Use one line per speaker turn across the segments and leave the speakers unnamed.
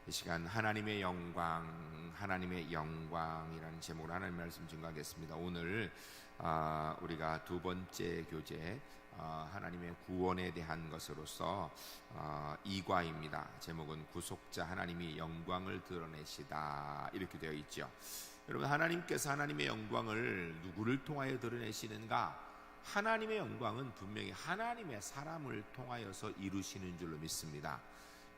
이 시간 하나님의 영광이라는 제목으로 하나님 말씀 증거하겠습니다. 오늘 우리가 두 번째 교재 하나님의 구원에 대한 것으로서 2과입니다. 제목은 구속자 하나님이 영광을 드러내시다 이렇게 되어 있죠. 여러분, 하나님께서 하나님의 영광을 누구를 통하여 드러내시는가? 하나님의 영광은 분명히 하나님의 사람을 통하여서 이루시는 줄로 믿습니다.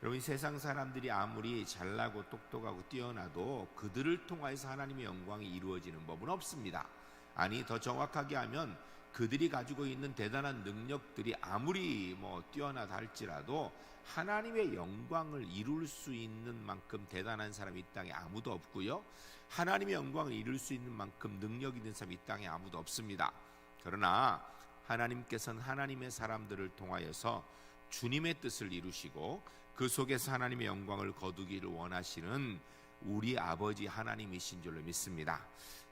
여러분, 세상 사람들이 아무리 잘나고 똑똑하고 뛰어나도 그들을 통하여서 하나님의 영광이 이루어지는 법은 없습니다. 아니, 더 정확하게 하면 그들이 가지고 있는 대단한 능력들이 아무리 뛰어나다 할지라도 하나님의 영광을 이룰 수 있는 만큼 대단한 사람이 이 땅에 아무도 없고요, 하나님의 영광을 이룰 수 있는 만큼 능력 있는 사람이 이 땅에 아무도 없습니다. 그러나 하나님께서는 하나님의 사람들을 통하여서 주님의 뜻을 이루시고 그 속에서 하나님의 영광을 거두기를 원하시는 우리 아버지 하나님이신 줄로 믿습니다.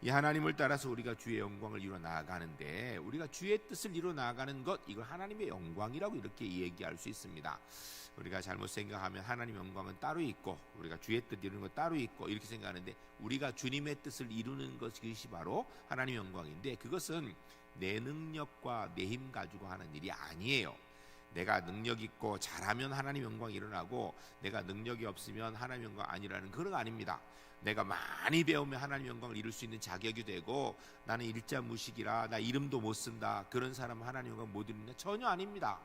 이 하나님을 따라서 우리가 주의 영광을 이루어 나아가는데, 우리가 주의 뜻을 이루어 나아가는 것, 이걸 하나님의 영광이라고 이렇게 얘기할 수 있습니다. 우리가 잘못 생각하면 하나님의 영광은 따로 있고 우리가 주의 뜻 이루는 것 따로 있고 이렇게 생각하는데, 우리가 주님의 뜻을 이루는 것이 바로 하나님의 영광인데, 그것은 내 능력과 내 힘 가지고 하는 일이 아니에요. 내가 능력 있고 잘하면 하나님 영광이 일어나고 내가 능력이 없으면 하나님 영광 아니라는, 그런 거 아닙니다. 내가 많이 배우면 하나님 영광을 이룰 수 있는 자격이 되고, 나는 일자무식이라 나 이름도 못 쓴다, 그런 사람은 하나님 영광 못 이루냐? 전혀 아닙니다.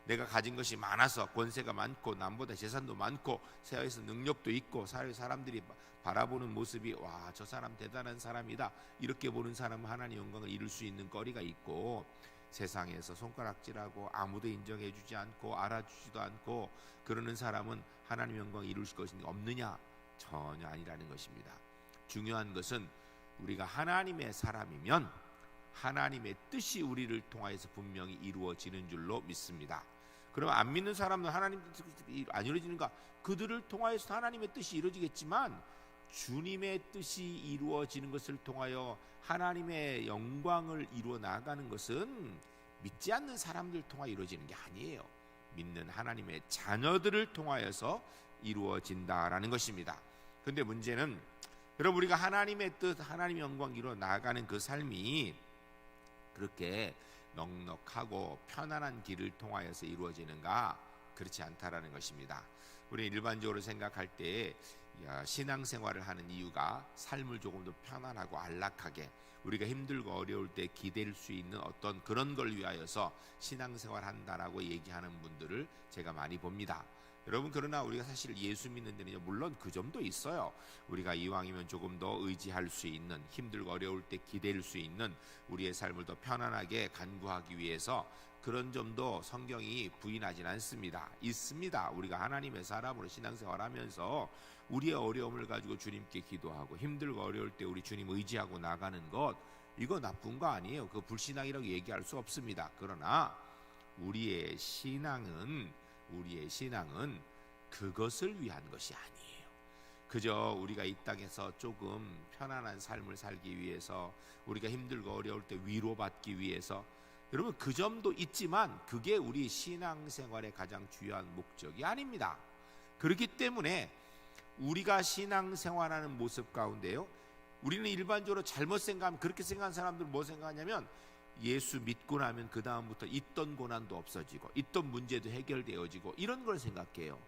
내가 가진 것이 많아서, 권세가 많고 남보다 재산도 많고 사회에서 능력도 있고 사회 사람들이 바라보는 모습이 와, 저 사람 대단한 사람이다, 이렇게 보는 사람은 하나님 영광을 이룰 수 있는 거리가 있고, 세상에서 손가락질하고 아무도 인정해주지 않고 알아주지도 않고 그러는 사람은 하나님 영광을 이룰 것이 없느냐? 전혀 아니라는 것입니다. 중요한 것은 우리가 하나님의 사람이면 하나님의 뜻이 우리를 통하여서 분명히 이루어지는 줄로 믿습니다. 그럼 안 믿는 사람은 하나님 뜻이 안 이루어지는가? 그들을 통하여서 하나님의 뜻이 이루어지겠지만 주님의 뜻이 이루어지는 것을 통하여 하나님의 영광을 이루어 나가는 것은 믿지 않는 사람들 통하여 이루어지는 게 아니에요. 믿는 하나님의 자녀들을 통하여서 이루어진다라는 것입니다. 그런데 문제는, 여러분, 우리가 하나님의 뜻, 하나님의 영광 이루어 나가는 그 삶이 그렇게 넉넉하고 편안한 길을 통하여서 이루어지는가? 그렇지 않다라는 것입니다. 우리는 일반적으로 생각할 때 신앙생활을 하는 이유가 삶을 조금 더 편안하고 안락하게, 우리가 힘들고 어려울 때 기댈 수 있는 어떤 그런 걸 위하여서 신앙생활 한다라고 얘기하는 분들을 제가 많이 봅니다. 여러분, 그러나 우리가 사실 예수 믿는 데는 물론 그 점도 있어요. 우리가 이왕이면 조금 더 의지할 수 있는, 힘들고 어려울 때 기댈 수 있는 우리의 삶을 더 편안하게 간구하기 위해서 그런 점도 성경이 부인하진 않습니다. 있습니다. 우리가 하나님의 사람으로 신앙생활하면서 우리의 어려움을 가지고 주님께 기도하고 힘들고 어려울 때 우리 주님 의지하고 나가는 것, 이거 나쁜 거 아니에요. 그거 불신앙이라고 얘기할 수 없습니다. 그러나 우리의 신앙은 그것을 위한 것이 아니에요. 그저 우리가 이 땅에서 조금 편안한 삶을 살기 위해서, 우리가 힘들고 어려울 때 위로받기 위해서, 여러분, 그 점도 있지만 그게 우리 신앙생활의 가장 중요한 목적이 아닙니다. 그렇기 때문에 우리가 신앙생활하는 모습 가운데요, 우리는 일반적으로 잘못 생각하면, 그렇게 생각하는 사람들은 뭐 생각하냐면, 예수 믿고 나면 그 다음부터 있던 고난도 없어지고 있던 문제도 해결되어지고 이런 걸 생각해요.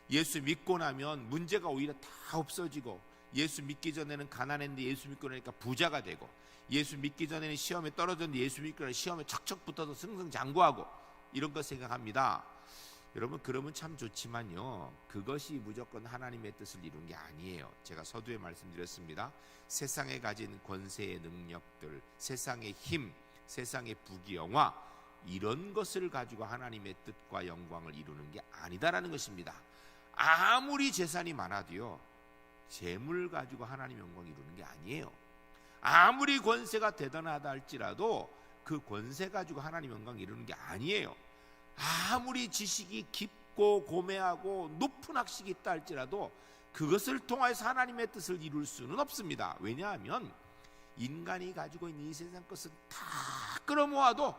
예수 믿고 나면 문제가 오히려 다 없어지고, 예수 믿기 전에는 가난했는데 예수 믿고 나니까 부자가 되고, 예수 믿기 전에는 시험에 떨어졌는데 예수 믿고 나니까 시험에 척척 붙어서 승승장구하고, 이런 거 생각합니다. 여러분, 그러면 참 좋지만요, 그것이 무조건 하나님의 뜻을 이룬 게 아니에요. 제가 서두에 말씀드렸습니다. 세상에 가진 권세의 능력들, 세상의 힘, 세상의 부귀영화, 이런 것을 가지고 하나님의 뜻과 영광을 이루는 게 아니다라는 것입니다. 아무리 재산이 많아도요, 재물 가지고 하나님 영광 이루는 게 아니에요. 아무리 권세가 대단하다 할지라도 그 권세 가지고 하나님 영광 이루는 게 아니에요. 아무리 지식이 깊고 고매하고 높은 학식이 있다 할지라도 그것을 통해서 하나님의 뜻을 이룰 수는 없습니다. 왜냐하면 인간이 가지고 있는 이 세상 것은 다 끌어모아도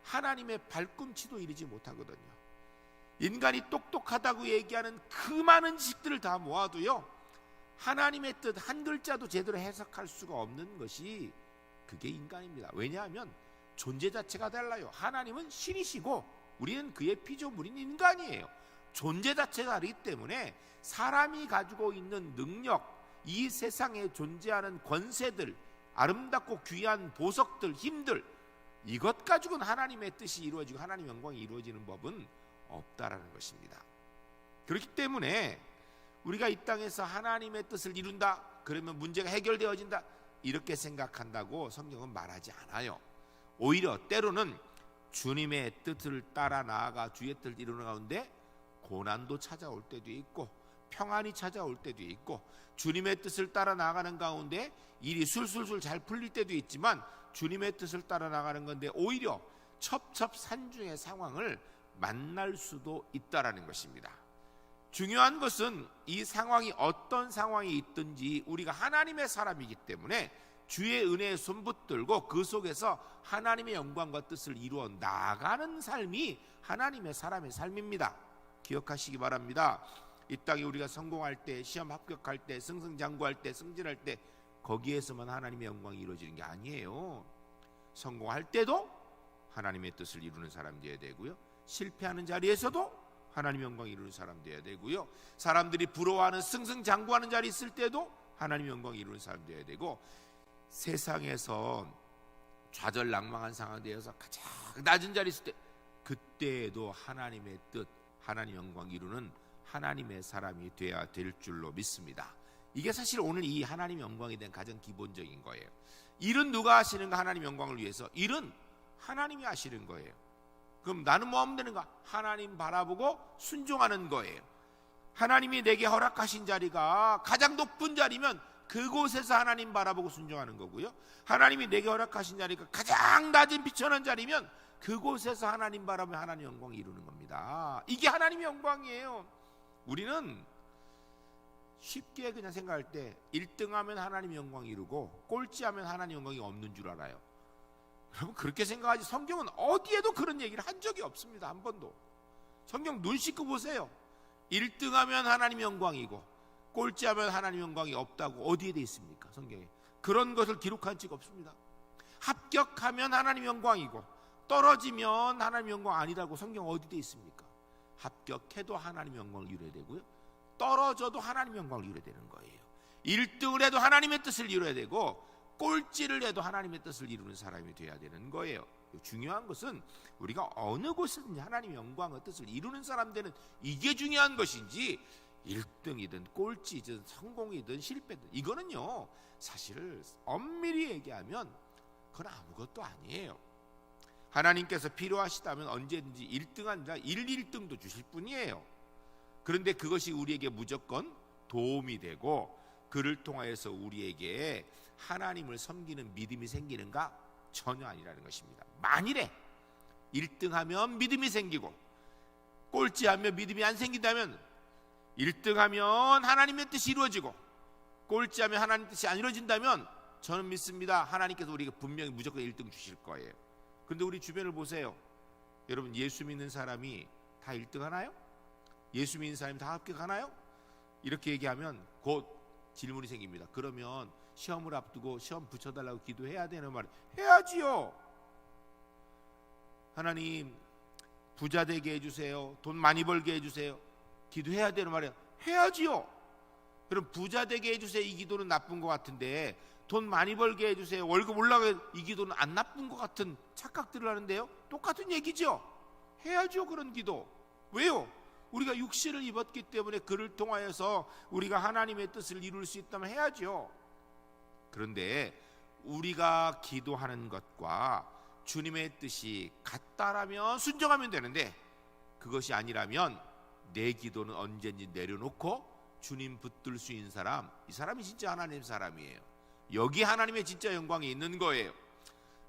하나님의 발꿈치도 이르지 못하거든요. 인간이 똑똑하다고 얘기하는 그 많은 지식들을 다 모아도요, 하나님의 뜻 한 글자도 제대로 해석할 수가 없는 것이 그게 인간입니다. 왜냐하면 존재 자체가 달라요. 하나님은 신이시고 우리는 그의 피조물인 인간이에요. 존재 자체가 다르기 때문에 사람이 가지고 있는 능력, 이 세상에 존재하는 권세들, 아름답고 귀한 보석들, 힘들, 이것 가지고는 하나님의 뜻이 이루어지고 하나님의 영광이 이루어지는 법은 없다라는 것입니다. 그렇기 때문에 우리가 이 땅에서 하나님의 뜻을 이룬다, 그러면 문제가 해결되어진다, 이렇게 생각한다고 성경은 말하지 않아요. 오히려 때로는 주님의 뜻을 따라 나아가 주의 뜻을 이루는 가운데 고난도 찾아올 때도 있고 평안이 찾아올 때도 있고, 주님의 뜻을 따라 나가는 가운데 일이 술술술 잘 풀릴 때도 있지만 주님의 뜻을 따라 나가는 건데 오히려 첩첩산중의 상황을 만날 수도 있다라는 것입니다. 중요한 것은 이 상황이 어떤 상황이 있든지 우리가 하나님의 사람이기 때문에 주의 은혜에 손붙들고 그 속에서 하나님의 영광과 뜻을 이루어 나가는 삶이 하나님의 사람의 삶입니다. 기억하시기 바랍니다. 이 땅에 우리가 성공할 때, 시험 합격할 때, 승승장구할 때, 승진할 때, 거기에서만 하나님의 영광이 이루어지는 게 아니에요. 성공할 때도 하나님의 뜻을 이루는 사람 되어야 되고요, 실패하는 자리에서도 하나님의 영광이 이루는 사람 되어야 되고요, 사람들이 부러워하는 승승장구하는 자리 있을 때도 하나님의 영광이 이루는 사람 되어야 되고, 세상에서 좌절낭망한 상황에 대해서 가장 낮은 자리 있을 때 그때에도 하나님의 뜻, 하나님의 영광 이루는 하나님의 사람이 되어야 될 줄로 믿습니다. 이게 사실 오늘 이 하나님의 영광에 대한 가장 기본적인 거예요. 일은 누가 하시는가? 하나님의 영광을 위해서. 일은 하나님이 하시는 거예요. 그럼 나는 뭐 하면 되는가? 하나님 바라보고 순종하는 거예요. 하나님이 내게 허락하신 자리가 가장 높은 자리면 그곳에서 하나님 바라보고 순종하는 거고요, 하나님이 내게 허락하신 자리가 가장 낮은 비천한 자리면 그곳에서 하나님 바라보며 하나님의 영광을 이루는 겁니다. 이게 하나님의 영광이에요. 우리는 쉽게 그냥 생각할 때 1등하면 하나님의 영광을 이루고 꼴찌하면 하나님의 영광이 없는 줄 알아요. 여러분, 그렇게 생각하지 성경은 어디에도 그런 얘기를 한 적이 없습니다. 한 번도. 성경 눈 씻고 보세요. 1등하면 하나님의 영광이고 꼴찌하면 하나님의 영광이 없다고 어디에 돼 있습니까? 성경에 그런 것을 기록한 적이 없습니다. 합격하면 하나님의 영광이고 떨어지면 하나님의 영광 아니라고 성경 어디 돼 있습니까? 합격해도 하나님의 영광을 이루어야 되고요, 떨어져도 하나님의 영광을 이루어야 되는 거예요. 1등을 해도 하나님의 뜻을 이루어야 되고 꼴찌를 해도 하나님의 뜻을 이루는 사람이 돼야 되는 거예요. 중요한 것은 우리가 어느 곳에든지 하나님의 영광의 뜻을 이루는 사람 되는, 이게 중요한 것인지 1등이든 꼴찌든 성공이든 실패든, 이거는요 사실 엄밀히 얘기하면 그건 아무것도 아니에요. 하나님께서 필요하시다면 언제든지 1등한 자 1등도 주실 뿐이에요. 그런데 그것이 우리에게 무조건 도움이 되고 그를 통하여서 우리에게 하나님을 섬기는 믿음이 생기는가? 전혀 아니라는 것입니다. 만일에 1등하면 믿음이 생기고 꼴찌하면 믿음이 안 생긴다면, 1등하면 하나님의 뜻이 이루어지고 꼴찌하면 하나님의 뜻이 안 이루어진다면 저는 믿습니다. 하나님께서 우리에게 분명히 무조건 1등 주실 거예요. 그런데 우리 주변을 보세요. 여러분, 예수 믿는 사람이 다 1등 하나요? 예수 믿는 사람이 다 합격하나요? 이렇게 얘기하면 곧 질문이 생깁니다. 그러면 시험을 앞두고 시험 붙여달라고 기도해야 되는 말? 해야지요. 하나님 부자 되게 해주세요, 돈 많이 벌게 해주세요, 기도해야 되는 말이에요. 해야지요. 그럼 부자 되게 해주세요, 이 기도는 나쁜 것 같은데 돈 많이 벌게 해주세요, 월급 올라가게, 이 기도는 안 나쁜 것 같은 착각들을 하는데요, 똑같은 얘기죠. 해야죠, 그런 기도. 왜요? 우리가 육신을 입었기 때문에 그를 통하여서 우리가 하나님의 뜻을 이룰 수 있다면 해야죠. 그런데 우리가 기도하는 것과 주님의 뜻이 같다라면 순종하면 되는데, 그것이 아니라면 내 기도는 언제든지 내려놓고 주님 붙들 수 있는 사람, 이 사람이 진짜 하나님 사람이에요. 여기 하나님의 진짜 영광이 있는 거예요.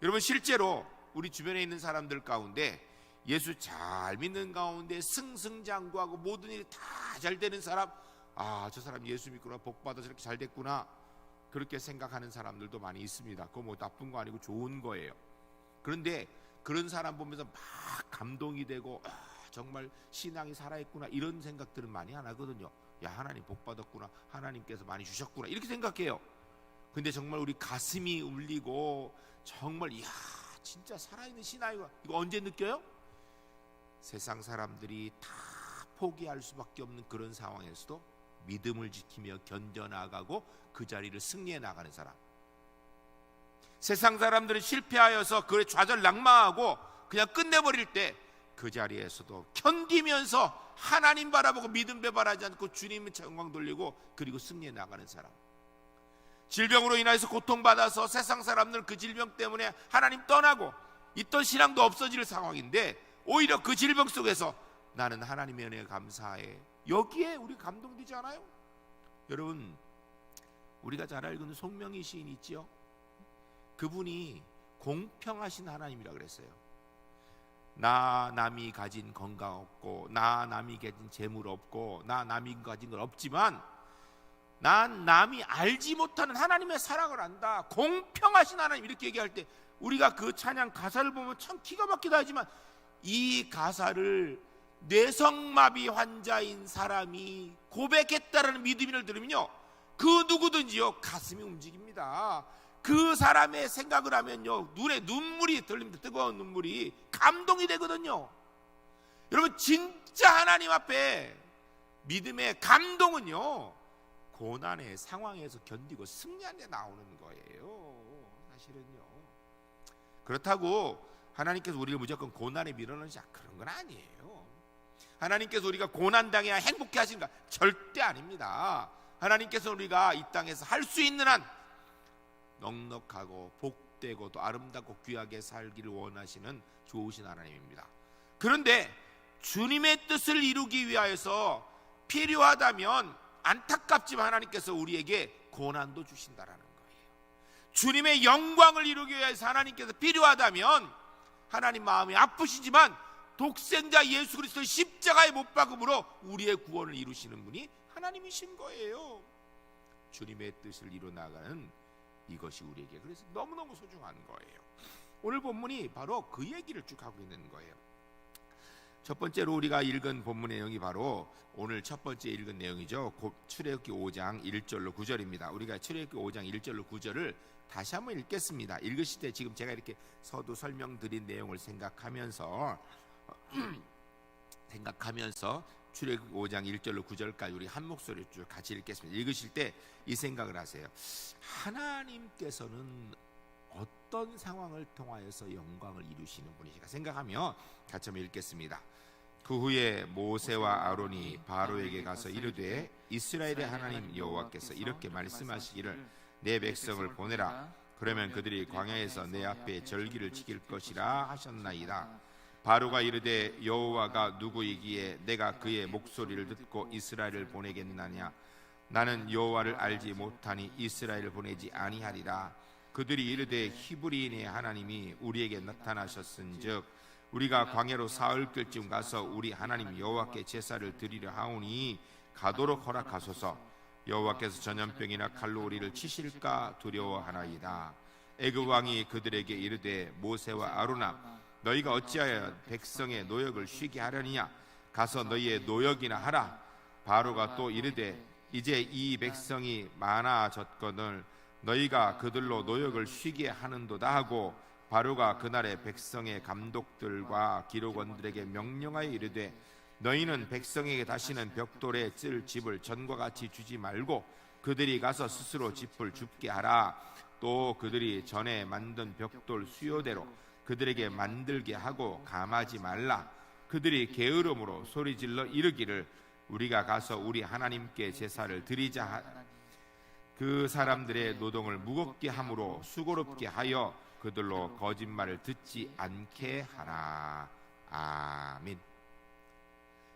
여러분, 실제로 우리 주변에 있는 사람들 가운데 예수 잘 믿는 가운데 승승장구하고 모든 일이 다 잘 되는 사람, 아, 저 사람 예수 믿구나, 복받아 저렇게 잘 됐구나, 그렇게 생각하는 사람들도 많이 있습니다. 그거 뭐 나쁜 거 아니고 좋은 거예요. 그런데 그런 사람 보면서 막 감동이 되고, 정말 신앙이 살아있구나 이런 생각들은 많이 안 하거든요. 야, 하나님 복 받았구나, 하나님께서 많이 주셨구나 이렇게 생각해요. 근데 정말 우리 가슴이 울리고 정말 이야 진짜 살아있는 신앙이구나 이거 언제 느껴요? 세상 사람들이 다 포기할 수밖에 없는 그런 상황에서도 믿음을 지키며 견뎌나가고 그 자리를 승리해 나가는 사람. 세상 사람들은 실패하여서 그에 좌절낙마하고 그냥 끝내버릴 때 그 자리에서도 견디면서 하나님 바라보고 믿음 배반하지 않고 주님의 영광 돌리고 그리고 승리해 나가는 사람. 질병으로 인해서 고통받아서 세상 사람들은 그 질병 때문에 하나님 떠나고 있던 신앙도 없어질 상황인데 오히려 그 질병 속에서 나는 하나님의 은혜에 감사해. 여기에 우리 감동되지 않아요? 여러분, 우리가 잘 알고 있는 송명희 시인 있지요? 그분이 공평하신 하나님이라 그랬어요. 나 남이 가진 건강 없고, 나 남이 가진 재물 없고, 나 남이 가진 건 없지만 난 남이 알지 못하는 하나님의 사랑을 안다. 공평하신 하나님 이렇게 얘기할 때 우리가 그 찬양 가사를 보면 참 기가 막히다 하지만 이 가사를 뇌성마비 환자인 사람이 고백했다라는 믿음을 들으면요 그 누구든지요 가슴이 움직입니다. 그 사람의 생각을 하면요 눈에 눈물이 들립니다. 뜨거운 눈물이 감동이 되거든요. 여러분 진짜 하나님 앞에 믿음의 감동은요 고난의 상황에서 견디고 승리한 데 나오는 거예요. 사실은요. 그렇다고 하나님께서 우리를 무조건 고난에 밀어넣으시 그런 건 아니에요. 하나님께서 우리가 고난 당해야 행복해 하신가? 절대 아닙니다. 하나님께서 우리가 이 땅에서 할 수 있는 한 넉넉하고 복되고 또 아름답고 귀하게 살기를 원하시는 좋으신 하나님입니다. 그런데 주님의 뜻을 이루기 위하여서 필요하다면 안타깝지만 하나님께서 우리에게 고난도 주신다라는 거예요. 주님의 영광을 이루기 위해서 하나님께서 필요하다면 하나님 마음이 아프시지만 독생자 예수 그리스도의 십자가의 못 박음으로 우리의 구원을 이루시는 분이 하나님이신 거예요. 주님의 뜻을 이루나가는 이것이 우리에게 그래서 너무너무 소중한 거예요. 오늘 본문이 바로 그 얘기를 쭉 하고 있는 거예요. 첫 번째로 우리가 읽은 본문 내용이 바로 오늘 첫 번째 읽은 내용이죠. 출애굽기 5장 1절로 9절입니다. 우리가 출애굽기 5장 1절로 9절을 다시 한번 읽겠습니다. 읽으실 때 지금 제가 이렇게 서두 설명드린 내용을 생각하면서 출애굽기 5장 1절로 9절까지 우리 한 목소리로 쭉 같이 읽겠습니다. 읽으실 때 이 생각을 하세요. 하나님께서는 어떤 상황을 통하여서 영광을 이루시는 분이실까 생각하며 같이 한번 읽겠습니다. 그 후에 모세와 아론이 바로에게 가서 이르되 이스라엘의 하나님 여호와께서 이렇게 말씀하시기를 내 백성을 보내라. 그러면 그들이 광야에서 내 앞에 절기를 지킬 것이라 하셨나이다. 바로가 이르되 여호와가 누구이기에 내가 그의 목소리를 듣고 이스라엘을 보내겠나냐. 나는 여호와를 알지 못하니 이스라엘을 보내지 아니하리라. 그들이 이르되 히브리인의 하나님이 우리에게 나타나셨은즉 우리가 광야로 사흘쯤 가서 우리 하나님 여호와께 제사를 드리려 하오니 가도록 허락하소서. 여호와께서 전염병이나 칼로 우리를 치실까 두려워하나이다. 애굽 왕이 그들에게 이르되 모세와 아론아 너희가 어찌하여 백성의 노역을 쉬게 하려니냐. 가서 너희의 노역이나 하라. 바로가 또 이르되 이제 이 백성이 많아졌거늘 너희가 그들로 노역을 쉬게 하는도다 하고 바로가 그날의 백성의 감독들과 기록원들에게 명령하여 이르되 너희는 백성에게 다시는 벽돌에 뜰 집을 전과 같이 주지 말고 그들이 가서 스스로 집을 줍게 하라. 또 그들이 전에 만든 벽돌 수요대로 그들에게 만들게 하고 감하지 말라. 그들이 게으름으로 소리질러 이르기를 우리가 가서 우리 하나님께 제사를 드리자. 그 사람들의 노동을 무겁게 함으로 수고롭게 하여 그들로 거짓말을 듣지 않게 하라. 아멘.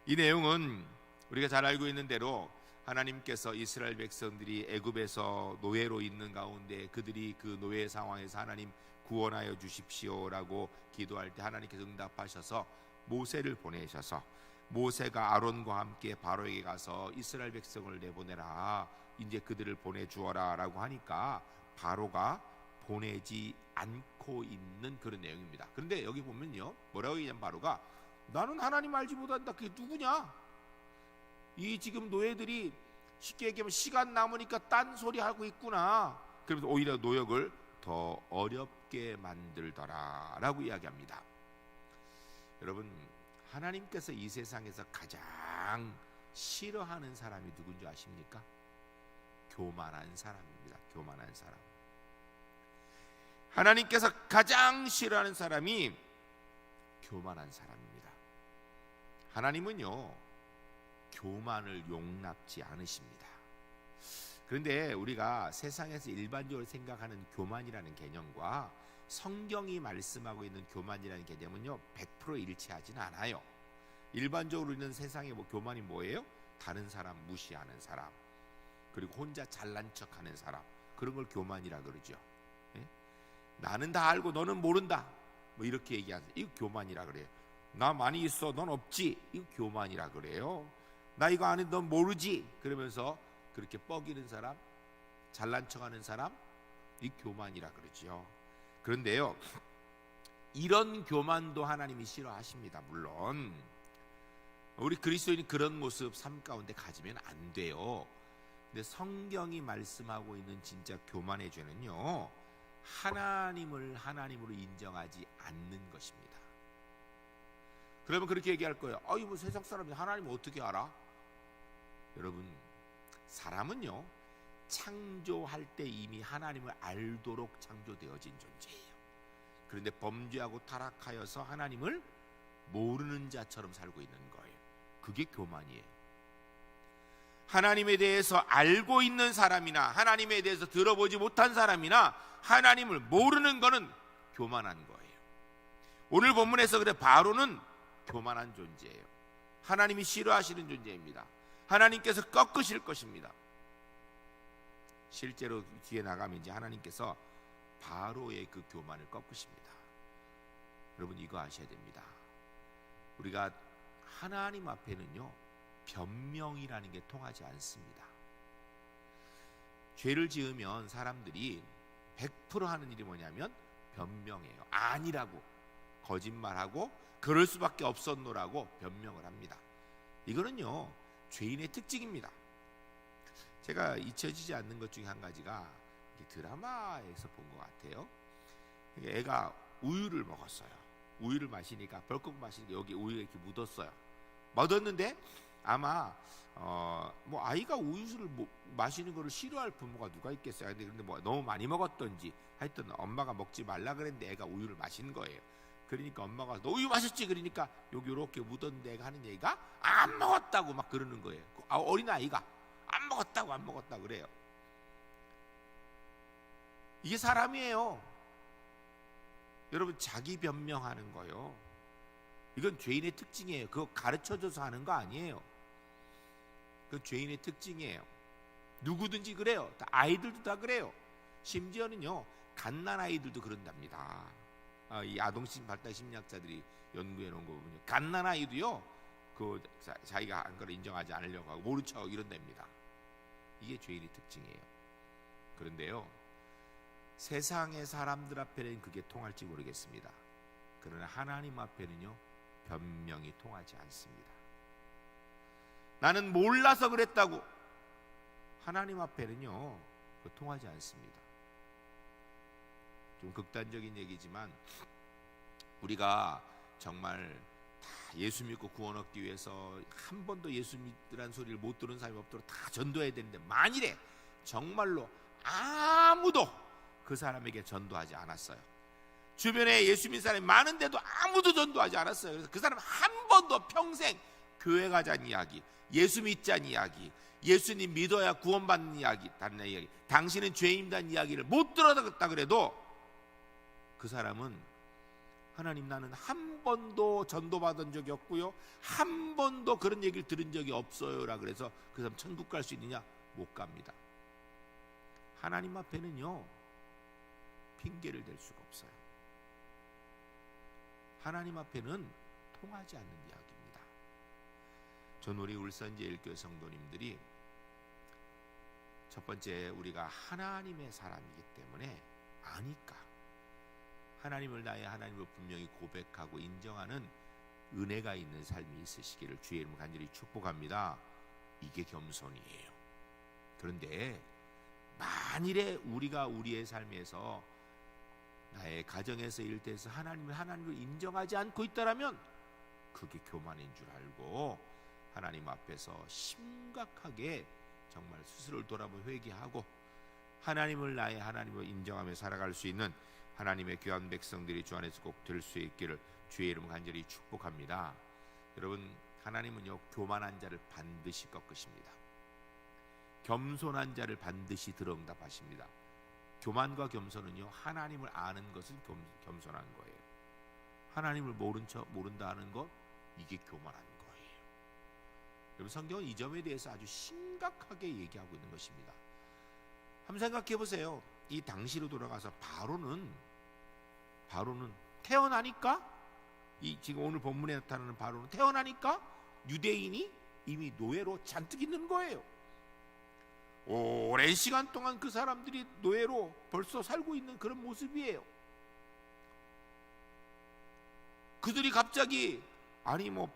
이 내용은 우리가 잘 알고 있는 대로 하나님께서 이스라엘 백성들이 애굽에서 노예로 있는 가운데 그들이 그 노예 상황에서 하나님 구원하여 주십시오라고 기도할 때 하나님께서 응답하셔서 모세를 보내셔서 모세가 아론과 함께 바로에게 가서 이스라엘 백성을 내보내라. 이제 그들을 보내주어라 라고 하니까 바로가 보내지 않고 있는 그런 내용입니다. 그런데 여기 보면요 뭐라고 얘기하면 바로가 나는 하나님 알지 못한다. 그게 누구냐? 이 지금 노예들이 쉽게 얘기하면 시간 남으니까 딴 소리 하고 있구나. 그러면서 오히려 노역을 더 어렵게 만들더라라고 이야기합니다. 여러분, 하나님께서 이 세상에서 가장 싫어하는 사람이 누군지 아십니까? 교만한 사람입니다. 교만한 사람. 하나님께서 가장 싫어하는 사람이 교만한 사람입니다. 하나님은요, 교만을 용납지 않으십니다. 그런데 우리가 세상에서 일반적으로 생각하는 교만이라는 개념과 성경이 말씀하고 있는 교만이라는 개념은요 100% 일치하지는 않아요. 일반적으로 있는 세상의 교만이 뭐예요? 다른 사람 무시하는 사람, 그리고 혼자 잘난 척하는 사람, 그런 걸 교만이라 그러죠. 예? 나는 다 알고 너는 모른다, 뭐 이렇게 얘기하는, 이거 교만이라 그래요. 나 많이 있어 넌 없지, 이거 교만이라 그래요. 나 이거 아는데 넌 모르지, 그러면서 그렇게 뻐기는 사람, 잘난 척하는 사람, 이 교만이라 그러죠. 그런데요, 이런 교만도 하나님이 싫어하십니다. 물론 우리 그리스도인이 그런 모습 삶 가운데 가지면 안 돼요. 근데 성경이 말씀하고 있는 진짜 교만의 죄는요, 하나님을 하나님으로 인정하지 않는 것입니다. 그러면 그렇게 얘기할 거예요. 뭐 세상 사람이 하나님을 어떻게 알아? 여러분, 사람은요 창조할 때 이미 하나님을 알도록 창조되어진 존재예요. 그런데 범죄하고 타락하여서 하나님을 모르는 자처럼 살고 있는 거예요. 그게 교만이에요. 하나님에 대해서 알고 있는 사람이나 하나님에 대해서 들어보지 못한 사람이나 하나님을 모르는 거는 교만한 거예요. 오늘 본문에서 그래 바로는 교만한 존재예요. 하나님이 싫어하시는 존재입니다. 하나님께서 꺾으실 것입니다. 실제로 뒤에 나가면 이제 하나님께서 바로의 그 교만을 꺾으십니다. 여러분, 이거 아셔야 됩니다. 우리가 하나님 앞에는요 변명이라는 게 통하지 않습니다. 죄를 지으면 사람들이 100% 하는 일이 뭐냐면 변명해요. 아니라고, 거짓말하고 그럴 수밖에 없었노라고 변명을 합니다. 이거는요 죄인의 특징입니다. 제가 잊혀지지 않는 것 중에 한 가지가 드라마에서 본 것 같아요. 애가 우유를 먹었어요. 우유를 마시니까 벌컥 마시니까 여기 우유가 이렇게 묻었어요. 묻었는데 아마 뭐 아이가 우유를 마시는 거를 싫어할 부모가 누가 있겠어요. 근데 뭐 너무 많이 먹었던지 하여튼 엄마가 먹지 말라 그랬는데 애가 우유를 마신 거예요. 그러니까 엄마가 너 우유 마셨지? 그러니까 여기 이렇게 묻었는데 애가 하는 얘기가 안 먹었다고 막 그러는 거예요. 어린 아이가 안 먹었다고 그래요. 이게 사람이에요. 여러분, 자기 변명하는 거요, 이건 죄인의 특징이에요. 그거 가르쳐줘서 하는 거 아니에요. 그 죄인의 특징이에요. 누구든지 그래요. 아이들도 다 그래요. 심지어는요 갓난 아이들도 그런답니다. 이 아동심 발달 심리학자들이 연구해 놓은 거 보면요, 갓난 아이도요 그 자기가 한 걸 인정하지 않으려고 하고 모른 척하고 이런답니다. 이게 죄인의 특징이에요. 그런데요, 세상의 사람들 앞에는 그게 통할지 모르겠습니다. 그러나 하나님 앞에는요 변명이 통하지 않습니다. 나는 몰라서 그랬다고, 하나님 앞에는요 통하지 않습니다. 좀 극단적인 얘기지만 우리가 정말 다 예수 믿고 구원 얻기 위해서 한 번도 예수 믿으라는 소리를 못 들은 사람이 없도록 다 전도해야 되는데, 만일에 정말로 아무도 그 사람에게 전도하지 않았어요. 주변에 예수 믿는 사람이 많은데도 아무도 전도하지 않았어요. 그래서 그 사람 한 번도 평생 교회 가자는 이야기, 예수 믿자는 이야기, 예수님 믿어야 구원받는 이야기, 다른 이야기, 당신은 죄인이라는 이야기를 못 들었다 그래도 그 사람은 하나님, 나는 한 번도 전도받은 적이 없고요, 한 번도 그런 얘기를 들은 적이 없어요라 그래서 그 사람 천국 갈 수 있느냐? 못 갑니다. 하나님 앞에는요 핑계를 댈 수가 없어요. 하나님 앞에는 통하지 않는 이야기입니다. 전 우리 울산제일교회 성도님들이 첫 번째, 우리가 하나님의 사람이기 때문에 아니까 하나님을 나의 하나님으로 분명히 고백하고 인정하는 은혜가 있는 삶이 있으시기를 주의 이름 간절히 축복합니다. 이게 겸손이에요. 그런데 만일에 우리가 우리의 삶에서 나의 가정에서 일대에서 하나님을 인정하지 않고 있다라면 그게 교만인 줄 알고 하나님 앞에서 심각하게 정말 스스로를 돌아보고 회개하고 하나님을 나의 하나님으로 인정하며 살아갈 수 있는 하나님의 귀한 백성들이 주 안에서 꼭 될 수 있기를 주의 이름 간절히 축복합니다. 여러분, 하나님은요 교만한 자를 반드시 꺾으십니다. 겸손한 자를 반드시 들어응답하십니다. 교만과 겸손은요 하나님을 아는 것은 겸손한 거예요. 하나님을 모른다 하는 것, 이게 교만한 거예요. 여러분, 성경은 이 점에 대해서 아주 심각하게 얘기하고 있는 것입니다. 한번 생각해 보세요. 이 당시로 돌아가서 바로는 태어나니까, 이 지금 오늘 본문에 나타나는 바로는 태어나니까 유대인이 이미 노예로 잔뜩 있는 거예요. 오랜 시간 동안 그 사람들이 노예로 벌써 살고 있는 그런 모습이에요. 그들이 갑자기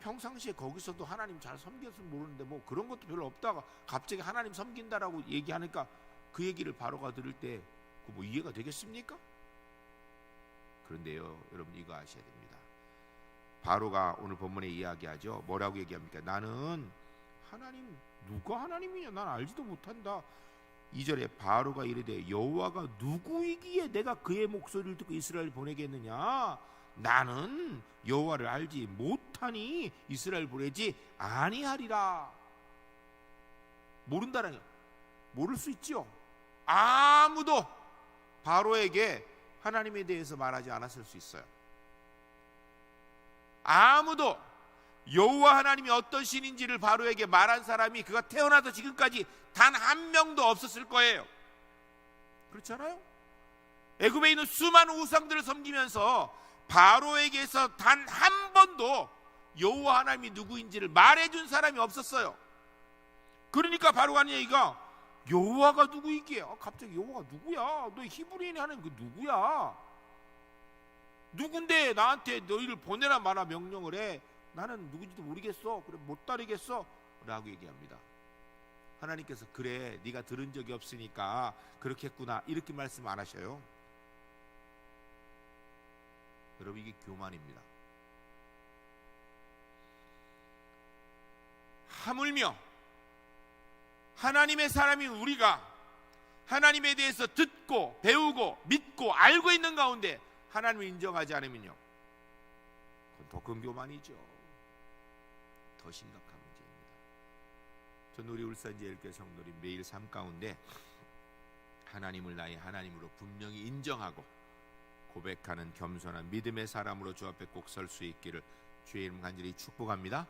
평상시에 거기서도 하나님 잘 섬겼으면 모르는데 그런 것도 별로 없다가 갑자기 하나님 섬긴다라고 얘기하니까 그 얘기를 바로가 들을 때 이해가 되겠습니까? 그런데요, 여러분 이거 아셔야 됩니다. 바로가 오늘 본문에 이야기하죠. 뭐라고 얘기합니까? 나는 하나님, 누가 하나님이냐 난 알지도 못한다. 2절에 바로가 이르되 여호와가 누구이기에 내가 그의 목소리를 듣고 이스라엘을 보내겠느냐? 나는 여호와를 알지 못하니 이스라엘 보내지 아니하리라. 모른다라니, 모를 수 있죠. 아무도 바로에게 하나님에 대해서 말하지 않았을 수 있어요. 아무도 여호와 하나님이 어떤 신인지를 바로에게 말한 사람이 그가 태어나서 지금까지 단 한 명도 없었을 거예요. 그렇잖아요? 애굽에 있는 수많은 우상들을 섬기면서 바로에게서 단 한 번도 여호와 하나님이 누구인지를 말해준 사람이 없었어요. 그러니까 바로가 하는 얘기가 여호와가 누구이기에? 갑자기 여호와가 누구야? 너 히브리인이 하는 그 누구야? 누군데 나한테 너희를 보내라 마라 명령을 해? 나는 누군지도 모르겠어. 그래 못 따르겠어 라고 얘기합니다. 하나님께서 그래 네가 들은 적이 없으니까 그렇겠구나 이렇게 말씀 안 하셔요. 여러분, 이게 교만입니다. 하물며 하나님의 사람인 우리가 하나님에 대해서 듣고 배우고 믿고 알고 있는 가운데 하나님을 인정하지 않으면요, 그건 더 큰 교만이죠. 더 심각한 문제입니다. 전 우리 울산제일교회 성도들이 매일 삶 가운데 하나님을 나의 하나님으로 분명히 인정하고 고백하는 겸손한 믿음의 사람으로 주 앞에 꼭 설 수 있기를 주의 이름 간절히 축복합니다.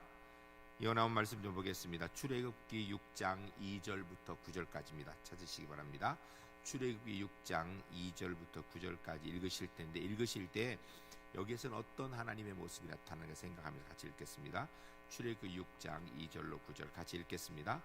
이어 나온 말씀 좀 보겠습니다. 출애굽기 6장 2절부터 9절까지입니다. 찾으시기 바랍니다. 출애굽기 6장 2절부터 9절까지 읽으실 텐데, 읽으실 때 여기에서는 어떤 하나님의 모습이 나타나는가 생각하면서 같이 읽겠습니다. 출애굽기 6장 2절로 9절 같이 읽겠습니다.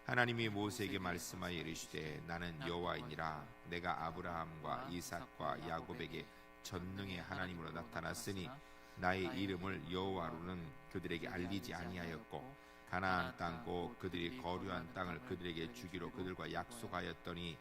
하나님이 모세에게 말씀하여 이르시되 나는 여호와이니라. 내가 아브라함과 이삭과 야곱에게 전능의 하나님으로 나타났으니 나의 이름을 여호와로는 그들에게 알리지 아니하였고 가나안 땅 곧 그들이 거류한 땅을 그들에게 주기로 그들과 약속하였더니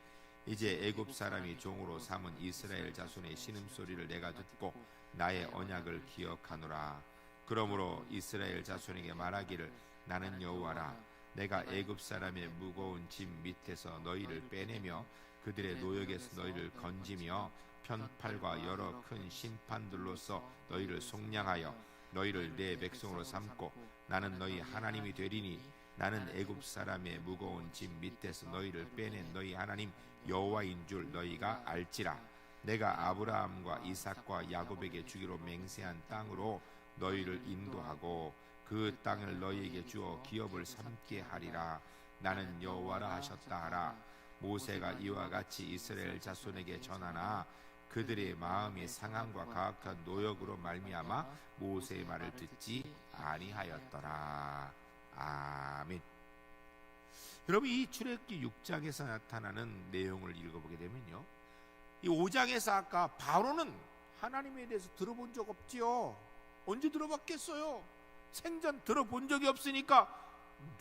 이제 애굽 사람이 종으로 삼은 이스라엘 자손의 신음소리를 내가 듣고 나의 언약을 기억하노라. 그러므로 이스라엘 자손에게 말하기를 나는 여호와라. 내가 애굽 사람의 무거운 짐 밑에서 너희를 빼내며 그들의 노역에서 너희를 건지며 편팔과 여러 큰 심판들로서 너희를 속량하여 너희를 내 백성으로 삼고 나는 너희 하나님이 되리니 나는 애굽 사람의 무거운 짐 밑에서 너희를 빼낸 너희 하나님 여호와인 줄 너희가 알지라. 내가 아브라함과 이삭과 야곱에게 주기로 맹세한 땅으로 너희를 인도하고 그 땅을 너희에게 주어 기업을 삼게 하리라. 나는 여호와라 하셨다 하라. 모세가 이와 같이 이스라엘 자손에게 전하나 그들의 마음이 상함과 가악한 노역으로 말미암아 모세의 말을 듣지 아니하였더라. 아멘. 여러분, 이 출애굽기 6장에서 나타나는 내용을 읽어보게 되면요, 이 5장에서 아까 바로는 하나님에 대해서 들어본 적 없지요. 언제 들어봤겠어요? 생전 들어본 적이 없으니까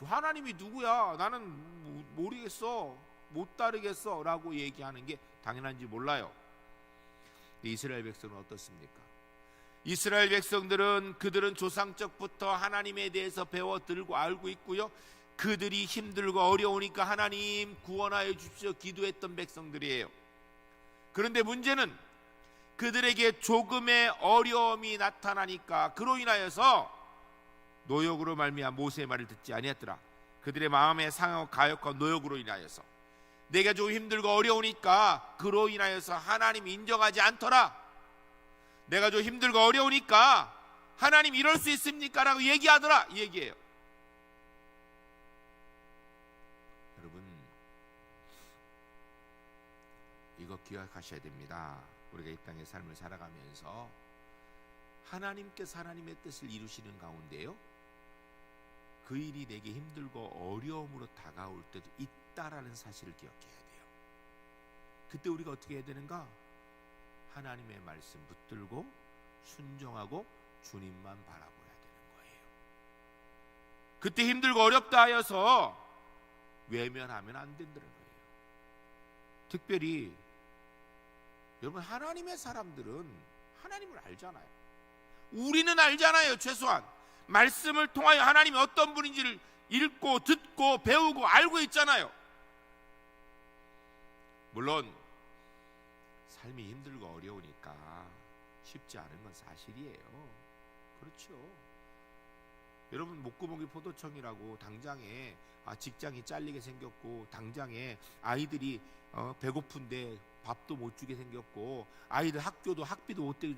하나님이 누구야? 나는 모르겠어, 못 따르겠어 라고 얘기하는 게 당연한지 몰라요. 이스라엘 백성은 어떻습니까? 이스라엘 백성들은 그들은 조상적부터 하나님에 대해서 배워 들고 알고 있고요, 그들이 힘들고 어려우니까 하나님 구원하여 주십시오 기도했던 백성들이에요. 그런데 문제는 그들에게 조금의 어려움이 나타나니까 그로 인하여서 노역으로 말미암아 모세의 말을 듣지 아니했더라. 그들의 마음에 상하고 가역과 노역으로 인하여서 내가 좀 힘들고 어려우니까 그로 인하여서 하나님 인정하지 않더라. 내가 좀 힘들고 어려우니까 하나님 이럴 수 있습니까? 라고 얘기하더라, 이 얘기예요. 여러분, 이거 기억하셔야 됩니다. 우리가 이 땅의 삶을 살아가면서 하나님께서 하나님의 뜻을 이루시는 가운데요, 그 일이 내게 힘들고 어려움으로 다가올 때도 있다라는 사실을 기억해야 돼요. 그때 우리가 어떻게 해야 되는가? 하나님의 말씀 붙들고 순종하고 주님만 바라봐야 되는 거예요. 그때 힘들고 어렵다 하여서 외면하면 안 된다는 거예요. 특별히 여러분, 하나님의 사람들은 하나님을 알잖아요. 우리는 알잖아요. 최소한 말씀을 통하여 하나님이 어떤 분인지를 읽고 듣고 배우고 알고 있잖아요. 물론 삶이 힘들고 어려우니까 쉽지 않은 건 사실이에요. 그렇죠. 여러분, 목구멍이 포도청이라고 당장에 직장이 잘리게 생겼고, 당장에 아이들이 배고픈데 밥도 못 주게 생겼고, 아이들 학교도 학비도 못 되게,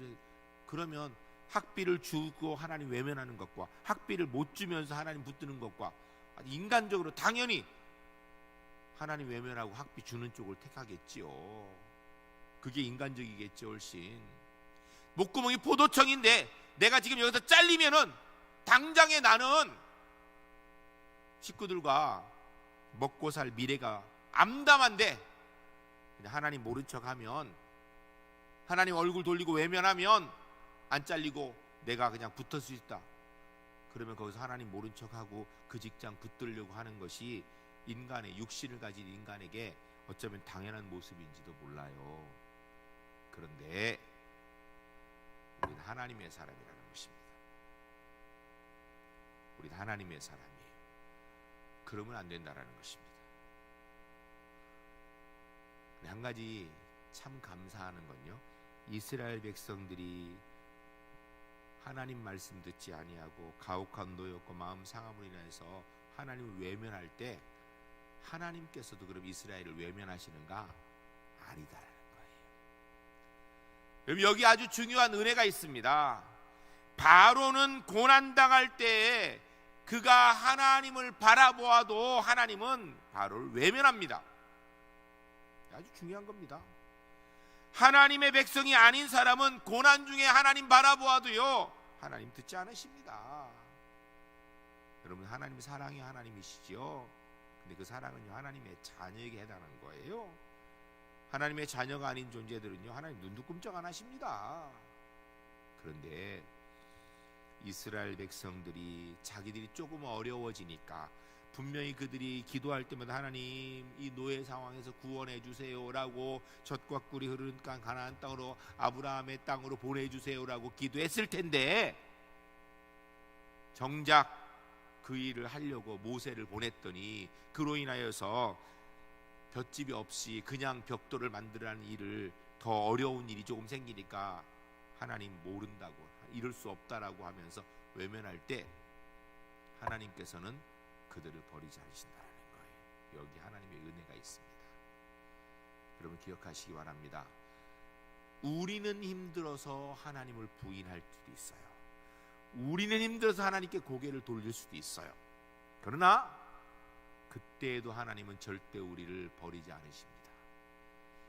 그러면 학비를 주고 하나님 외면하는 것과 학비를 못 주면서 하나님 붙드는 것과 인간적으로 당연히 하나님 외면하고 학비 주는 쪽을 택하겠지요. 그게 인간적이겠죠. 훨씬. 목구멍이 포도청인데 내가 지금 여기서 잘리면은 당장에 나는 식구들과 먹고 살 미래가 암담한데, 하나님 모른 척하면, 하나님 얼굴 돌리고 외면하면 안 잘리고 내가 그냥 붙을 수 있다. 그러면 거기서 하나님 모른 척하고 그 직장 붙들려고 하는 것이 인간의 육신을 가진 인간에게 어쩌면 당연한 모습인지도 몰라요. 그런데 우리는 하나님의 사람이라는 것입니다. 우리는 하나님의 사람이에요. 그러면 안 된다라는 것입니다. 한 가지 참 감사하는 건요, 이스라엘 백성들이 하나님 말씀 듣지 아니하고 가혹한 노역과 마음 상함으로 인해서 하나님을 외면할 때 하나님께서도 그럼 이스라엘을 외면하시는가? 아니다라는 거예요. 여기 아주 중요한 은혜가 있습니다. 바로는 고난당할 때에 그가 하나님을 바라보아도 하나님은 바로를 외면합니다. 아주 중요한 겁니다. 하나님의 백성이 아닌 사람은 고난 중에 하나님 바라보아도요, 하나님 듣지 않으십니다. 여러분, 하나님 사랑의 하나님이시죠. 근데 그 사랑은요, 하나님의 자녀에게 해당하는 거예요. 하나님의 자녀가 아닌 존재들은요, 하나님 눈도 끔찍 안 하십니다. 그런데 이스라엘 백성들이 자기들이 조금 어려워지니까 분명히 그들이 기도할 때마다 하나님 이 노예 상황에서 구원해 주세요라고, 젖과 꿀이 흐르는 가나안 땅으로, 아브라함의 땅으로 보내주세요라고 기도했을 텐데, 정작 그 일을 하려고 모세를 보냈더니 그로 인하여서 볏집이 없이 그냥 벽돌을 만들라는 일을, 더 어려운 일이 조금 생기니까 하나님 모른다고, 이럴 수 없다라고 하면서 외면할 때 하나님께서는 그들을 버리지 않으신다는 거예요. 여기 하나님의 은혜가 있습니다. 여러분, 기억하시기 바랍니다. 우리는 힘들어서 하나님을 부인할 수도 있어요. 우리는 힘들어서 하나님께 고개를 돌릴 수도 있어요. 그러나 그때에도 하나님은 절대 우리를 버리지 않으십니다.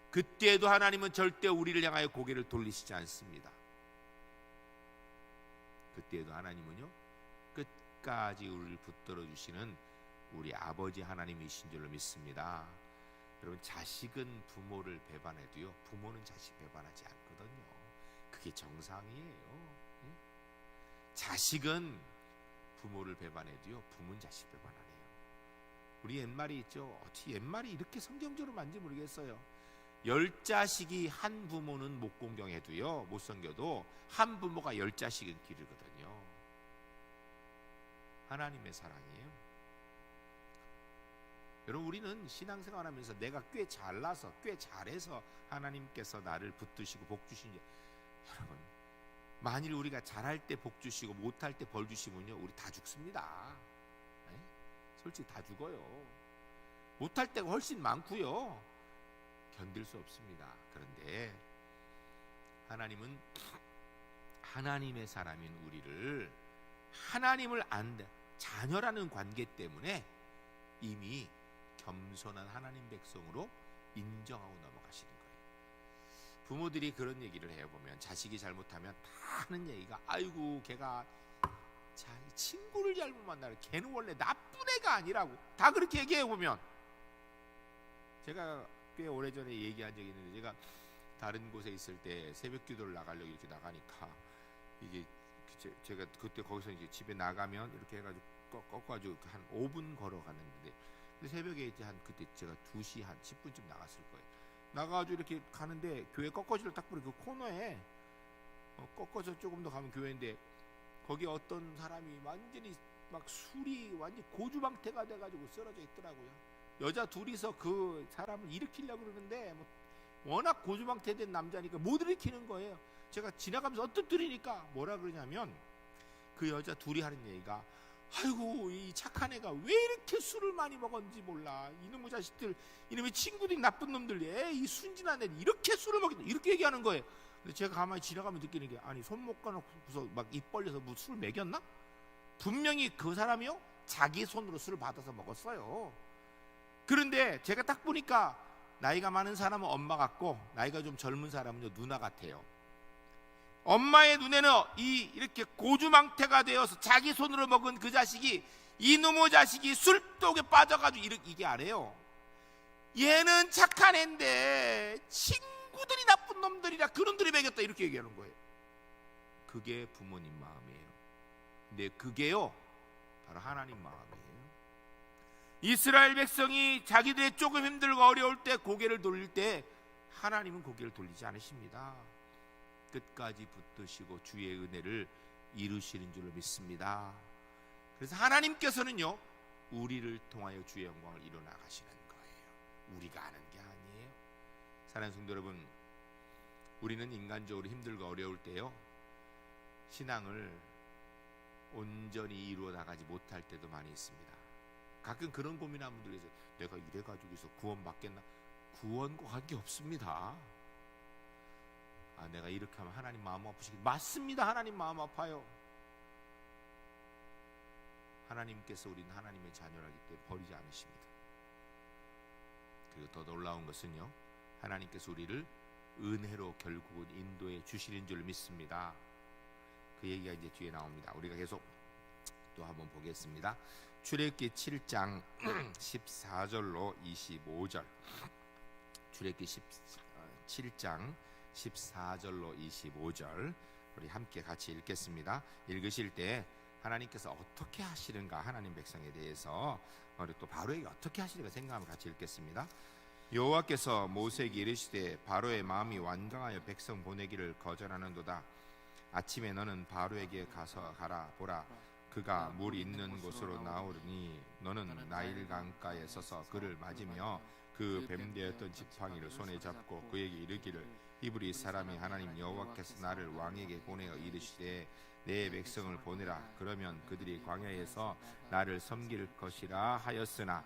그때에도 하나님은 절대 우리를 향하여 고개를 돌리시지 않습니다. 그때에도 하나님은요, 끝까지 우리를 붙들어 주시는 우리 아버지 하나님이신 줄로 믿습니다. 여러분, 자식은 부모를 배반해도요, 부모는 자식 배반하지 않거든요. 그게 정상이에요. 자식은 부모를 배반해도요 부모는 자식 배반 안 해요. 우리 옛말이 있죠. 어찌 옛말이 이렇게 성경적으로 맞는지 모르겠어요. 10자식이 한 부모는 못 공경해도요, 못 섬겨도 한 부모가 10자식은 기르거든요. 하나님의 사랑이에요. 여러분, 우리는 신앙생활하면서 내가 꽤 잘나서 꽤 잘해서 하나님께서 나를 붙드시고 복 주시니, 여러분, 만일 우리가 잘할 때 복 주시고 못할 때 벌 주시면요 우리 다 죽습니다. 네? 솔직히 다 죽어요. 못할 때가 훨씬 많고요 견딜 수 없습니다. 그런데 하나님은 하나님의 사람인 우리를 하나님을 안다 자녀라는 관계 때문에 이미 겸손한 하나님 백성으로 인정하고 넘어가시는 거예요. 부모들이 그런 얘기를 해보면 자식이 잘못하면 다 하는 얘기가 아이고 걔가 자기 친구를 잘못 만나는 걔는 원래 나쁜 애가 아니라고 다 그렇게 얘기해보면, 제가 꽤 오래전에 얘기한 적이 있는데, 제가 다른 곳에 있을 때 새벽 기도를 나가려고 이렇게 나가니까 이게 제가 그때 거기서 이제 집에 나가면 이렇게 해가지고 꺾어가지고 한 5분 걸어가는데, 새벽에 이제 한 그때 제가 2시 한 10분쯤 나갔을 거예요. 나가가지고 이렇게 가는데 교회 꺾어지를 딱 보니 그 코너에 꺾어서 조금 더 가면 교회인데, 거기 어떤 사람이 완전히 막 술이 완전 고주망태가 돼가지고 쓰러져 있더라고요. 여자 둘이서 그 사람을 일으키려고 그러는데 뭐 워낙 고주망태된 남자니까 못 일으키는 거예요. 제가 지나가면서 언뜻 들으니까 뭐라 그러냐면, 그 여자 둘이 하는 얘기가 아이고 이 착한 애가 왜 이렇게 술을 많이 먹었는지 몰라, 이놈의 자식들, 이놈의 친구들이 나쁜 놈들, 이 순진한 애들 이렇게 술을 먹겠다, 이렇게 얘기하는 거예요. 근데 제가 가만히 지나가면서 느끼는 게, 아니 손목 까놓고서 막 입 벌려서 뭐 술 먹였나? 분명히 그 사람이요 자기 손으로 술을 받아서 먹었어요. 그런데 제가 딱 보니까 나이가 많은 사람은 엄마 같고 나이가 좀 젊은 사람은 누나 같아요. 엄마의 눈에는 이렇게 고주망태가 되어서 자기 손으로 먹은 그 자식이, 이놈의 자식이 술독에 빠져가지고 이게 아래요. 얘는 착한 애인데 친구들이 나쁜 놈들이라 그놈들이 먹였다, 이렇게 얘기하는 거예요. 그게 부모님 마음이에요. 근데 그게요 바로 하나님 마음이에요. 이스라엘 백성이 자기들의 조금 힘들고 어려울 때 고개를 돌릴 때 하나님은 고개를 돌리지 않으십니다. 끝까지 붙드시고 주의 은혜를 이루시는 줄로 믿습니다. 그래서 하나님께서는요 우리를 통하여 주의 영광을 이루나가시는 거예요. 우리가 아는 게 아니에요. 사랑하는 성도 여러분, 우리는 인간적으로 힘들고 어려울 때요 신앙을 온전히 이루어 나가지 못할 때도 많이 있습니다. 가끔 그런 고민하는 분들이 있어요. 내가 이래가지고서 구원 받겠나? 구원과 관계 없습니다. 내가 이렇게 하면 하나님 마음 아프시겠? 맞습니다. 하나님 마음 아파요. 하나님께서 우리는 하나님의 자녀라기 때문에 버리지 않으십니다. 그리고 더 놀라운 것은요 하나님께서 우리를 은혜로 결국은 인도해 주시는 줄 믿습니다. 그 얘기가 이제 뒤에 나옵니다. 우리가 계속 또 한번 보겠습니다. 출애굽기 7장 14절로 25절. 출애굽기 7장 14절로 25절 우리 함께 같이 읽겠습니다. 읽으실 때 하나님께서 어떻게 하시는가, 하나님 백성에 대해서 우리 또 바로에게 어떻게 하시는가 생각하면 같이 읽겠습니다. 여호와께서 모세에게 이르시되 바로의 마음이 완강하여 백성 보내기를 거절하는도다. 아침에 너는 바로에게 가서 가라. 보라, 그가 물 있는 곳으로 나오르니 너는 나일 강가에 서서 그를 맞으며 그 뱀되었던 지팡이를 손에 잡고 그에게 이르기를, 히브리 사람이 하나님 여호와께서 나를 왕에게 보내어 이르시되 내 백성을 보내라. 그러면 그들이 광야에서 나를 섬길 것이라 하였으나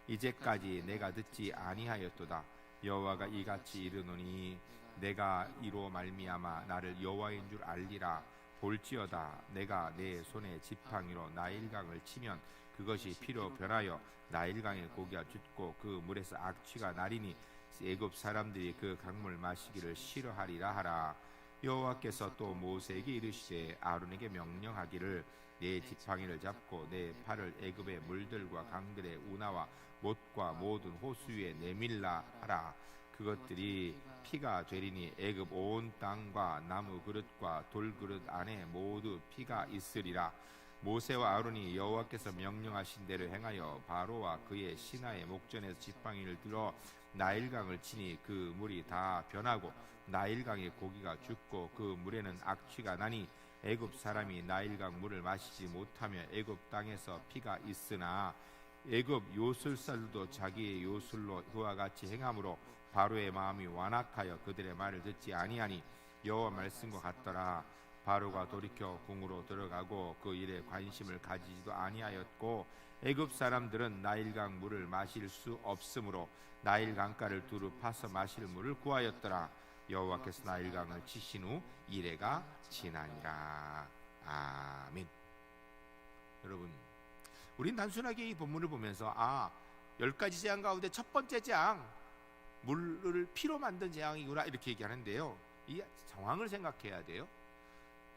이제까지 내가 듣지 아니하였도다. 여호와가 이같이 이르노니 내가 이로 말미암아 나를 여호와인 줄 알리라. 볼지어다 내가 내 손에 지팡이로 나일강을 치면 그것이 피로 변하여 나일강의 고기가 죽고 그 물에서 악취가 나리니 애굽 사람들이 그 강물 마시기를 싫어하리라 하라. 여호와께서 또 모세에게 이르시되 아론에게 명령하기를 내 지팡이를 잡고 내 팔을 애굽의 물들과 강들의 운하와 못과 모든 호수 위에 내밀라 하라. 그것들이 피가 되리니 애굽 온 땅과 나무 그릇과 돌 그릇 안에 모두 피가 있으리라. 모세와 아론이 여호와께서 명령하신 대로 행하여 바로와 그의 신하의 목전에서 지팡이를 들어 나일강을 치니 그 물이 다 변하고 나일강의 고기가 죽고 그 물에는 악취가 나니 애굽 사람이 나일강 물을 마시지 못하며 애굽 땅에서 피가 있으나 애굽 요술사들도 자기의 요술로 그와 같이 행함으로 바로의 마음이 완악하여 그들의 말을 듣지 아니하니 여호와 말씀과 같더라. 바로가 돌이켜 궁으로 들어가고 그 일에 관심을 가지지도 아니하였고 애굽 사람들은 나일강 물을 마실 수 없으므로 나일 강가를 두루 파서 마실 물을 구하였더라. 여호와께서 나일강을 치신 후 이레가 지나니라. 아멘. 여러분, 우린 단순하게 이 본문을 보면서 10가지 재앙 가운데 첫 번째 재앙, 물을 피로 만든 재앙이구나 이렇게 얘기하는데요, 이 상황을 생각해야 돼요.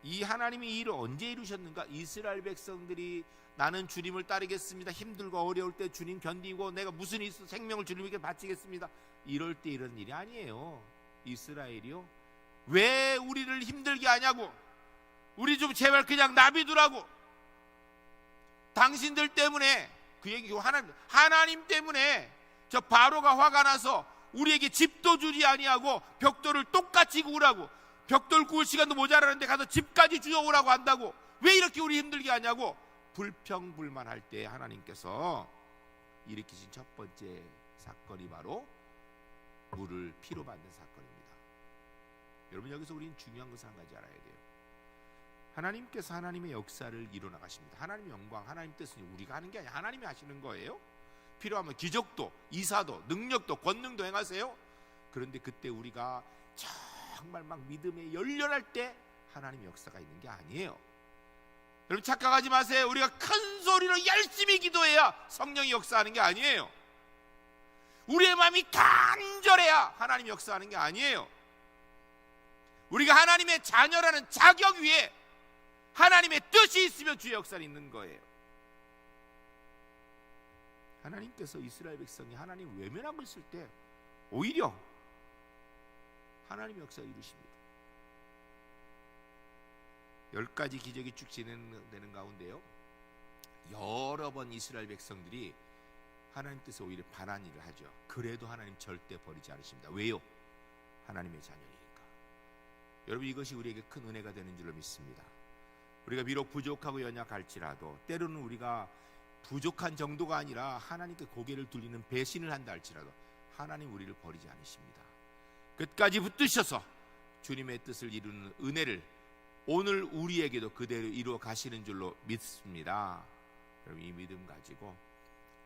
이 하나님이 이 일을 언제 이루셨는가? 이스라엘 백성들이 나는 주님을 따르겠습니다, 힘들고 어려울 때 주님 견디고 내가 무슨 일 있어 생명을 주님에게 바치겠습니다, 이럴 때 이런 일이 아니에요. 이스라엘이요, 왜 우리를 힘들게 하냐고, 우리 좀 제발 그냥 놔비두라고, 당신들 때문에, 그 얘기고 하나님 때문에 저 바로가 화가 나서 우리에게 집도 주지 아니하고 벽돌을 똑같이 구우라고, 벽돌 구울 시간도 모자라는데 가서 집까지 주워오라고 한다고, 왜 이렇게 우리 힘들게 하냐고 불평불만할 때 하나님께서 일으키신 첫 번째 사건이 바로 물을 피로 만든 사건입니다. 여러분, 여기서 우리는 중요한 것을 한 가지 알아야 돼요. 하나님께서 하나님의 역사를 이뤄나가십니다. 하나님의 영광, 하나님 뜻은 우리가 하는 게 아니라 하나님이 하시는 거예요. 필요하면 기적도, 이사도, 능력도, 권능도 행하세요. 그런데 그때 우리가 정말 막 믿음에 열렬할 때 하나님의 역사가 있는 게 아니에요. 여러분, 착각하지 마세요. 우리가 큰 소리로 열심히 기도해야 성령이 역사하는 게 아니에요. 우리의 마음이 간절해야 하나님이 역사하는 게 아니에요. 우리가 하나님의 자녀라는 자격 위에 하나님의 뜻이 있으면 주의 역사는 있는 거예요. 하나님께서 이스라엘 백성이 하나님 외면하고 있을 때 오히려 하나님의 역사를 이루십니다. 10가지 기적이 쭉 진행되는 가운데요, 여러 번 이스라엘 백성들이 하나님 뜻에 오히려 반한 일을 하죠. 그래도 하나님 절대 버리지 않으십니다. 왜요? 하나님의 자녀니까. 여러분, 이것이 우리에게 큰 은혜가 되는 줄로 믿습니다. 우리가 비록 부족하고 연약할지라도, 때로는 우리가 부족한 정도가 아니라 하나님께 고개를 돌리는 배신을 한다 할지라도 하나님 우리를 버리지 않으십니다. 끝까지 붙드셔서 주님의 뜻을 이루는 은혜를 오늘 우리에게도 그대로 이루어 가시는 줄로 믿습니다. 여러분, 이 믿음 가지고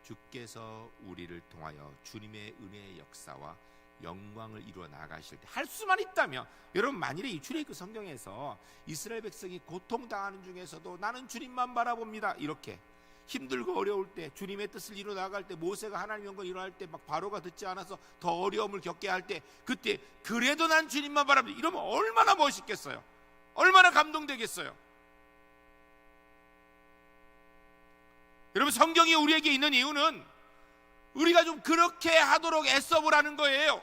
주께서 우리를 통하여 주님의 은혜의 역사와 영광을 이루어 나가실 때 할 수만 있다면, 여러분, 만일에 이 출애굽 성경에서 이스라엘 백성이 고통당하는 중에서도 나는 주님만 바라봅니다, 이렇게 힘들고 어려울 때 주님의 뜻을 이루어 나갈 때, 모세가 하나님의 영광을 이루어할 때 막 바로가 듣지 않아서 더 어려움을 겪게 할 때, 그때 그래도 난 주님만 바라봅니다, 이러면 얼마나 멋있겠어요. 얼마나 감동되겠어요. 여러분, 성경이 우리에게 있는 이유는 우리가 좀 그렇게 하도록 애써보라는 거예요.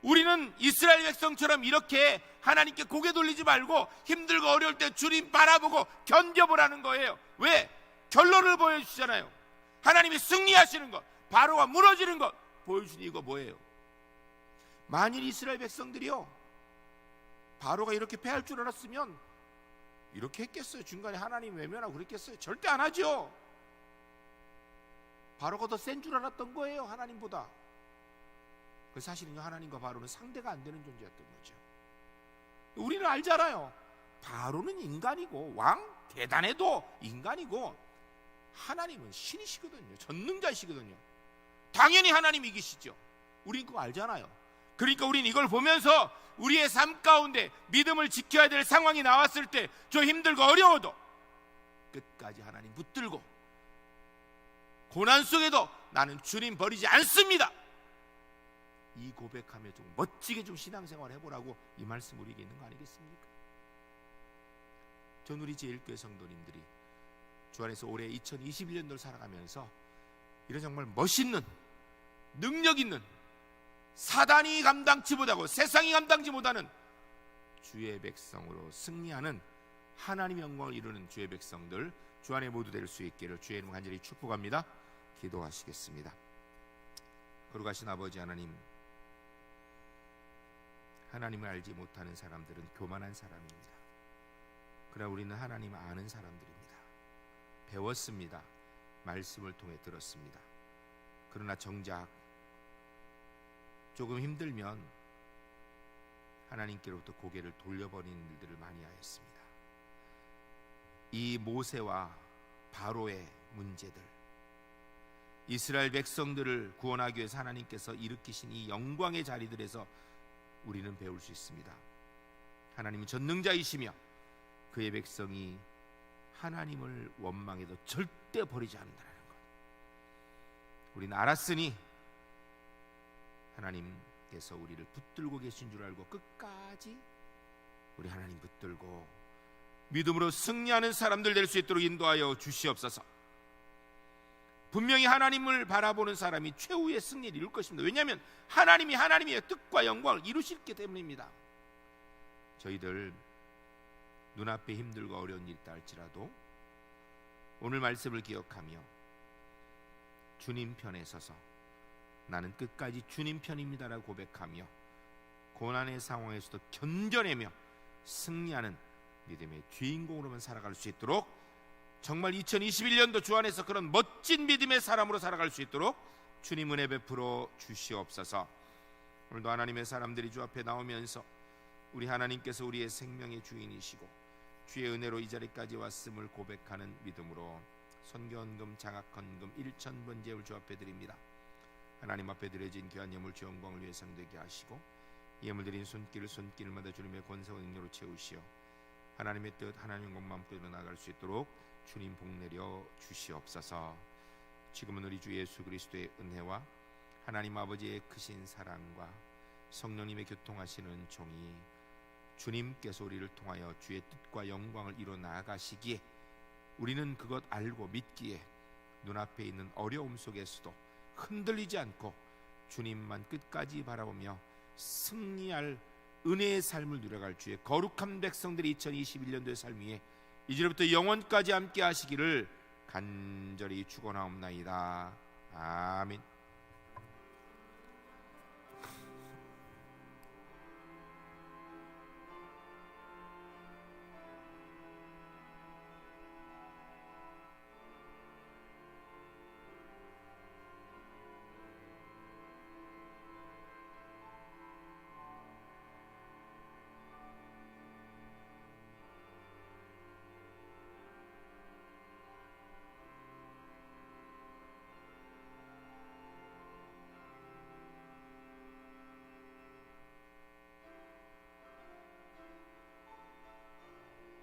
우리는 이스라엘 백성처럼 이렇게 하나님께 고개 돌리지 말고 힘들고 어려울 때 주님 바라보고 견뎌보라는 거예요. 왜? 결론을 보여주시잖아요. 하나님이 승리하시는 것, 바로가 무너지는 것 보여주니 이거 뭐예요? 만일 이스라엘 백성들이요, 바로가 이렇게 패할 줄 알았으면 이렇게 했겠어요? 중간에 하나님 외면하고 그랬겠어요? 절대 안 하죠. 바로가 더 센 줄 알았던 거예요, 하나님보다. 그 사실은요, 하나님과 바로는 상대가 안 되는 존재였던 거죠. 우리는 알잖아요. 바로는 인간이고 왕 대단해도 인간이고 하나님은 신이시거든요. 전능자이시거든요. 당연히 하나님 이기시죠. 우린 그거 알잖아요. 그러니까 우린 이걸 보면서 우리의 삶 가운데 믿음을 지켜야 될 상황이 나왔을 때, 저 힘들고 어려워도 끝까지 하나님 붙들고 고난 속에도 나는 주님 버리지 않습니다, 이 고백하며 좀 멋지게 좀 신앙생활 해보라고 이 말씀 우리에게 있는 거 아니겠습니까? 전 우리 제1교회 성도님들이 주 안에서 올해 2021년도를 살아가면서 이런 정말 멋있는, 능력 있는, 사단이 감당치 못하고 세상이 감당치 못하는 주의 백성으로 승리하는 하나님의 영광을 이루는 주의 백성들 주 안에 모두 될 수 있기를 주의 이름 간절히 축복합니다. 기도하시겠습니다. 거룩하신 아버지 하나님, 하나님을 알지 못하는 사람들은 교만한 사람입니다. 그러나 우리는 하나님을 아는 사람들입니다. 배웠습니다. 말씀을 통해 들었습니다. 그러나 정작 조금 힘들면 하나님께로부터 고개를 돌려버리는 일들을 많이 하였습니다. 이 모세와 바로의 문제들, 이스라엘 백성들을 구원하기 위해서 하나님께서 일으키신 이 영광의 자리들에서 우리는 배울 수 있습니다. 하나님은 전능자이시며 그의 백성이 하나님을 원망해도 절대 버리지 않는다는 것, 우리는 알았으니 하나님께서 우리를 붙들고 계신 줄 알고 끝까지 우리 하나님 붙들고 믿음으로 승리하는 사람들 될 수 있도록 인도하여 주시옵소서. 분명히 하나님을 바라보는 사람이 최후의 승리를 이룰 것입니다. 왜냐하면 하나님이 하나님의 뜻과 영광을 이루시기 때문입니다. 저희들 눈앞에 힘들고 어려운 일이 있다 할지라도 오늘 말씀을 기억하며 주님 편에 서서 나는 끝까지 주님 편입니다라고 고백하며 고난의 상황에서도 견뎌내며 승리하는 믿음의 주인공으로만 살아갈 수 있도록, 정말 2021년도 주 안에서 그런 멋진 믿음의 사람으로 살아갈 수 있도록 주님 은혜 베풀어 주시옵소서. 오늘도 하나님의 사람들이 주 앞에 나오면서 우리 하나님께서 우리의 생명의 주인이시고 주의 은혜로 이 자리까지 왔음을 고백하는 믿음으로 선교헌금, 장학헌금 1,000번 제울 주 앞에 드립니다. 하나님 앞에 드려진 귀한 예물 주 영광을 위해 상되게 하시고 예물 드린 손길마다 주님의 권세와 능력으로 채우시어 하나님의 뜻, 하나님의 것만 뿌려 나갈 수 있도록 주님 복내려 주시옵소서. 지금은 우리 주 예수 그리스도의 은혜와 하나님 아버지의 크신 사랑과 성령님의 교통하시는 종이 주님께서 우리를 통하여 주의 뜻과 영광을 이루어 나아가시기에 우리는 그것 알고 믿기에 눈앞에 있는 어려움 속에서도 흔들리지 않고 주님만 끝까지 바라보며 승리할 은혜의 삶을 누려갈 주의 거룩한 백성들이 2021년도의 삶 위에 이제부터 영원까지 함께 하시기를 간절히 축원하옵나이다. 아멘.